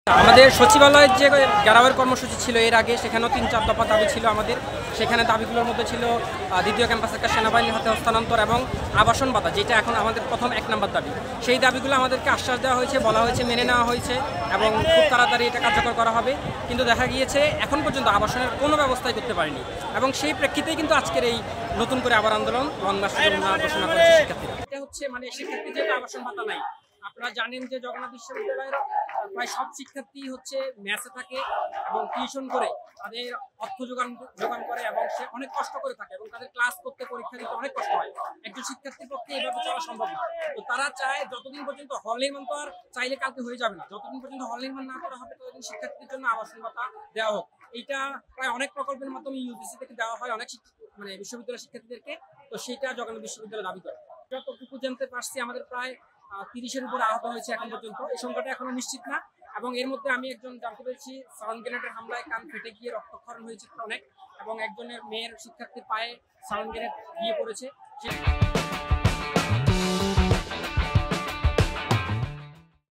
আমাদের সচিবালয়ের যে ঘেরাওয়ের কর্মসূচি ছিল এর আগে সেখানেও ৩-৪ দফা দাবি ছিল আমাদের। সেখানে দাবিগুলোর মধ্যে ছিল দ্বিতীয় ক্যাম্পাসের কাছে সেনাবাহিনীর হাতে হস্তান্তর এবং আবাসন ভাতা, যেটা এখন আমাদের প্রথম ১ নম্বর দাবি। সেই দাবিগুলো আমাদেরকে আশ্বাস দেওয়া হয়েছে, বলা হয়েছে মেনে নেওয়া হয়েছে এবং খুব তাড়াতাড়ি এটা কার্যকর করা হবে। কিন্তু দেখা গিয়েছে এখন পর্যন্ত আবাসনের কোনো ব্যবস্থাই করতে পারেনি এবং সেই প্রেক্ষিতেই কিন্তু আজকের এই নতুন করে আবার আন্দোলন লং মার্চ ঘোষণা করেছে শিক্ষার্থীরা। এটা হচ্ছে মানে শিক্ষার্থীদের আবাসন ভাতা নাই। আপনারা জানেন যে জগন্নাথ বিশ্ববিদ্যালয়ের প্রায় সব শিক্ষার্থী হচ্ছে মেসে থাকে এবং টিউশন করে তাদের অর্থ যোগান করে এবং সে অনেক কষ্ট করে থাকে এবং তাদের ক্লাস করতে পরীক্ষা দিতে অনেক কষ্ট হয়। একজন শিক্ষার্থীর পক্ষে এভাবে চলা সম্ভব না। তো তারা চায় যতদিন পর্যন্ত হল নির্মাণ তো আর চাইলে কালকে হয়ে যাবে না, যতদিন পর্যন্ত হল নির্মাণ না করা হবে ততদিন শিক্ষার্থীদের জন্য আবাসন ভাতা দেওয়া হোক। এইটা প্রায় অনেক প্রকল্পের মাধ্যমে ইউজিসি থেকে দেওয়া হয় অনেক মানে বিশ্ববিদ্যালয়ের শিক্ষার্থীদেরকে। তো সেটা জগন্নাথ বিশ্ববিদ্যালয় দাবি করে। যতটুকু জানতে পারছি আমাদের প্রায় ৩০-এর উপরে আহত হয়েছে এখন পর্যন্ত। এই সংখ্যাটা এখনো নিশ্চিত না এবং এর মধ্যে আমি একজন জানতে পেরেছি সাউন্ড গ্রেনেডের হামলায় কান ফেটে গিয়ে রক্তক্ষরণ হয়েছে অনেক এবং একজনের মেয়ের শিক্ষার্থীর পায়ে সাউন্ড গ্রেনেড গিয়ে পড়েছে।